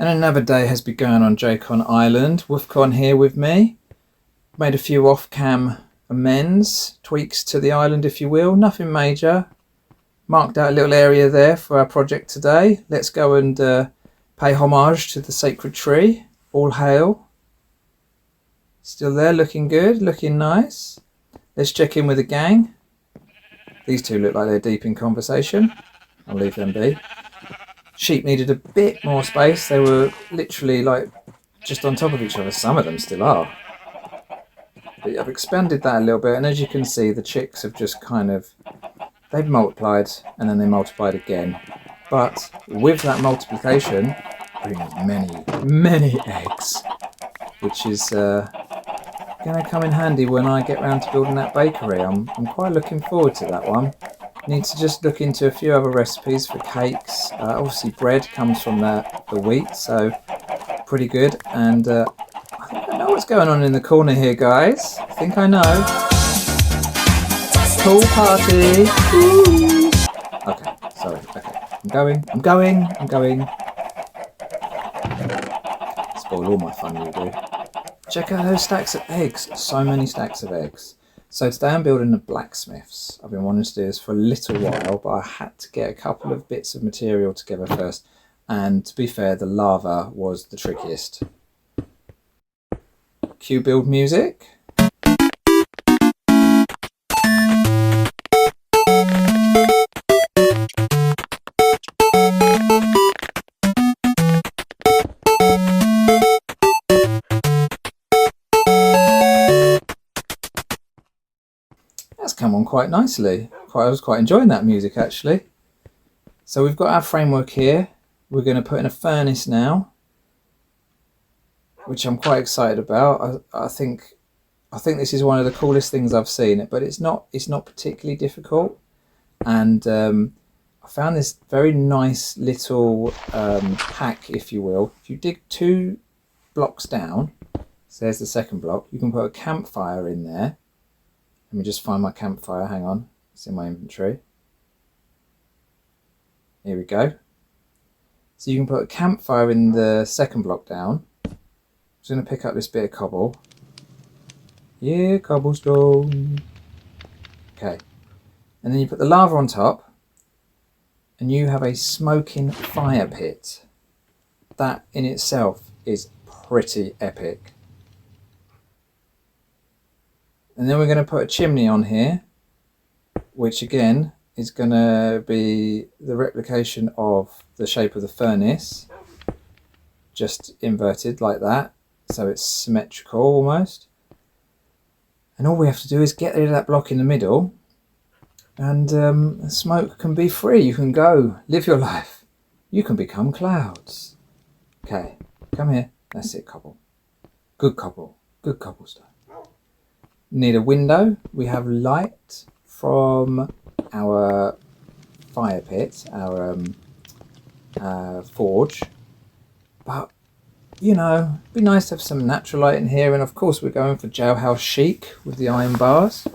And another day has begun on Jcon Island. Wolfcon here with me. Made a few off-cam amends, tweaks to the island if you will, nothing major. Marked out a little area there for our project today. Let's go and pay homage to the sacred tree. All hail. Still there, looking good, looking nice. Let's check in with the gang. These two look like they're deep in conversation. I'll leave them be. Sheep needed a bit more space. They were literally like just on top of each other. Some of them still are. But I've expanded that a little bit, and as you can see, the chicks have just kind of, they've multiplied and then they multiplied again. But with that multiplication brings many eggs, which is going to come in handy when I get around to building that bakery. I'm quite looking forward to that one. Need to just look into a few other recipes for cakes. Obviously bread comes from the wheat, so pretty good. And I think I know what's going on in the corner here, guys. I think I know. Pool party. Ooh. Okay, sorry. Okay, I'm going. Spoil all my fun, you do. Check out those stacks of eggs. So many stacks of eggs. So today I'm building the blacksmiths. I've been wanting to do this for a little while, but I had to get a couple of bits of material together first. And to be fair, the lava was the trickiest. Cue build music. That's come on quite nicely. I was quite enjoying that music actually. So we've got our framework here. We're going to put in a furnace now, which I'm quite excited about. I think this is one of the coolest things I've seen. But it's not particularly difficult, and I found this very nice little hack, if you will. If you dig 2 blocks down, so there's the second block, you can put a campfire in there. Let me just find my campfire, hang on, it's in my inventory. Here we go. So you can put a campfire in the second block down. I'm just going to pick up this bit of cobble. Yeah, cobblestone. Okay. And then you put the lava on top, and you have a smoking fire pit. That in itself is pretty epic. And then we're going to put a chimney on here, which again is going to be the replication of the shape of the furnace, just inverted like that, so it's symmetrical almost. And all we have to do is get rid of that block in the middle, and smoke can be free. You can go live your life. You can become clouds. Okay, come here. That's it, cobble. Good cobble. Good cobblestone. Need a window. We have light from our fire pit, our forge, but you know, it'd be nice to have some natural light in here. And of course we're going for jailhouse chic with the iron bars,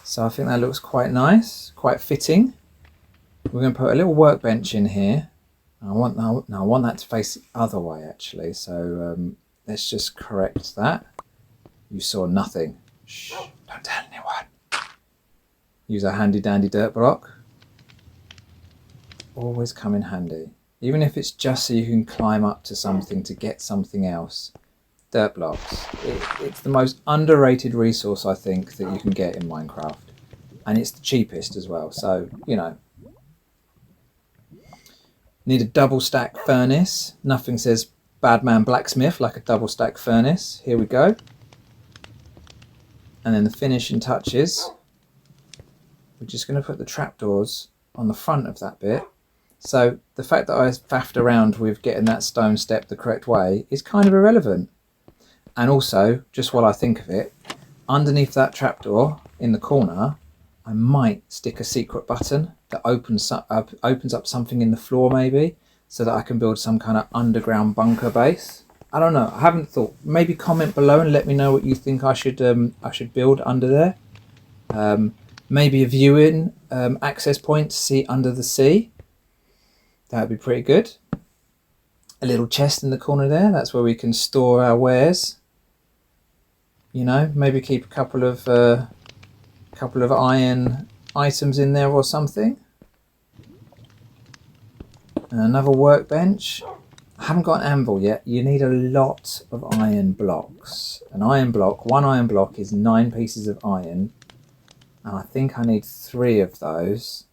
so I think that looks quite nice, quite fitting. We're going to put a little workbench in here. I want that to face the other way actually, so let's just correct that. You saw nothing. Shh, don't tell anyone. Use a handy dandy dirt block. Always come in handy. Even if it's just so you can climb up to something to get something else. Dirt blocks. It's the most underrated resource I think that you can get in Minecraft. And it's the cheapest as well, so you know. Need a double stack furnace. Nothing says bad man blacksmith like a double stack furnace. Here we go. And then the finishing touches, we're just going to put the trapdoors on the front of that bit. So the fact that I faffed around with getting that stone step the correct way is kind of irrelevant. And also, just while I think of it, underneath that trapdoor in the corner, I might stick a secret button that opens up something in the floor maybe, so that I can build some kind of underground bunker base. I don't know. I haven't thought. Maybe comment below and let me know what you think I should build under there. Maybe a viewing access point to see under the sea. That would be pretty good. a little chest in the corner there. That's where we can store our wares. You know, maybe keep a couple of iron items in there or something. And another workbench. I haven't got an anvil yet. You need a lot of iron blocks. One iron block is 9 pieces of iron. And I think I need 3 of those.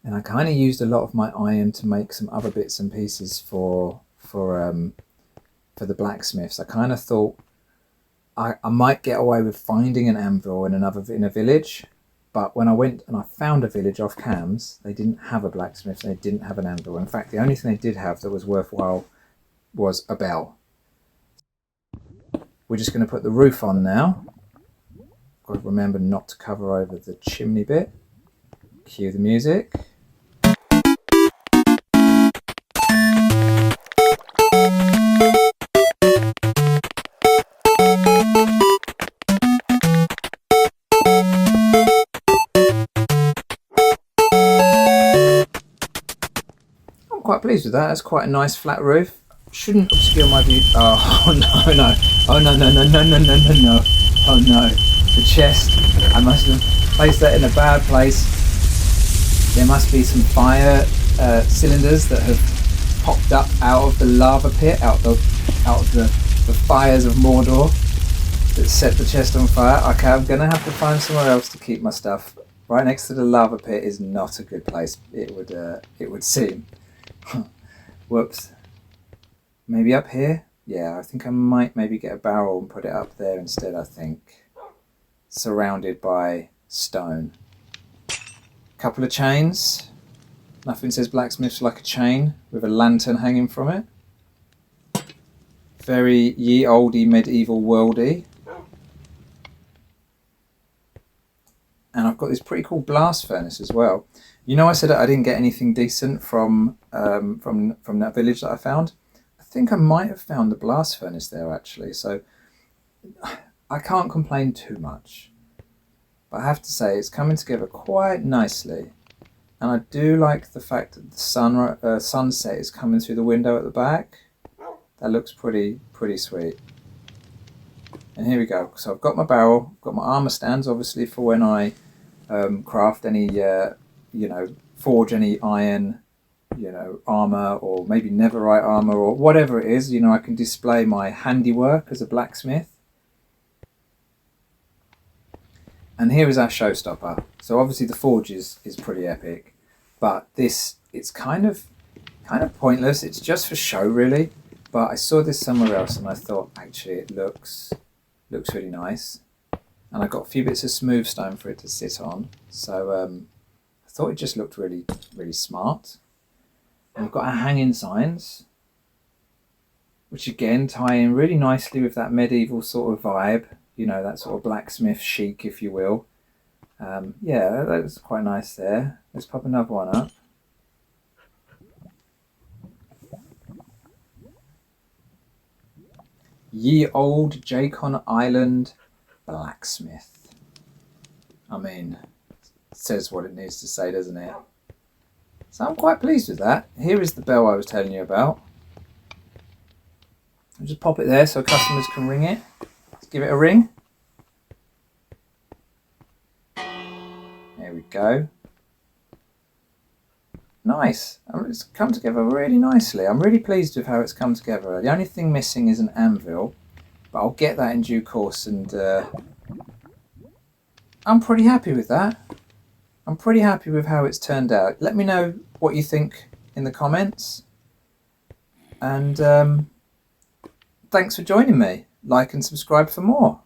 And I kind of used a lot of my iron to make some other bits and pieces for the blacksmiths. I kind of thought I might get away with finding an anvil in a village. But when I went and I found a village off cams, they didn't have a blacksmith, they didn't have an anvil. In fact, the only thing they did have that was worthwhile was a bell. We're just going to put the roof on now. Got to remember not to cover over the chimney bit. Cue the music. Quite pleased with that. That's quite a nice flat roof. Shouldn't obscure my view. Oh no, no. Oh no, no, no, no, no, no, no, no. Oh no. The chest. I must have placed that in a bad place. There must be some fire cylinders that have popped up out of the lava pit, out of the fires of Mordor that set the chest on fire. Okay, I'm gonna have to find somewhere else to keep my stuff. Right next to the lava pit is not a good place. It would seem. Whoops. Maybe up here? Yeah, I think I might maybe get a barrel and put it up there instead, I think. Surrounded by stone. Couple of chains. Nothing says blacksmiths like a chain with a lantern hanging from it. Very ye olde medieval worldy. And I've got this pretty cool blast furnace as well. You know, I said I didn't get anything decent from that village that I found. I think I might have found the blast furnace there actually. So I can't complain too much. But I have to say it's coming together quite nicely. And I do like the fact that the sunset is coming through the window at the back. That looks pretty sweet. And here we go. So I've got my barrel, got my armor stands obviously for when I craft any forge any iron, armor, or maybe netherite armor, or whatever it is. I can display my handiwork as a blacksmith. And here is our showstopper. So obviously the forge is pretty epic, but it's kind of pointless. It's just for show really. But I saw this somewhere else and I thought actually it looks really nice. And I got a few bits of smooth stone for it to sit on. So I thought it just looked really, really smart. And we've got our hanging signs, which again tie in really nicely with that medieval sort of vibe. That sort of blacksmith chic, if you will. Yeah, that's quite nice there. Let's pop another one up. Ye old Jcon Island blacksmith. I mean, it says what it needs to say, doesn't it? So I'm quite pleased with that. Here is the bell I was telling you about. I'll just pop it there so customers can ring it. Let's give it a ring. There we go. Nice. It's come together really nicely. I'm really pleased with how it's come together. The only thing missing is an anvil, but I'll get that in due course, and I'm pretty happy with that. I'm pretty happy with how it's turned out. Let me know what you think in the comments, and thanks for joining me. Like and subscribe for more.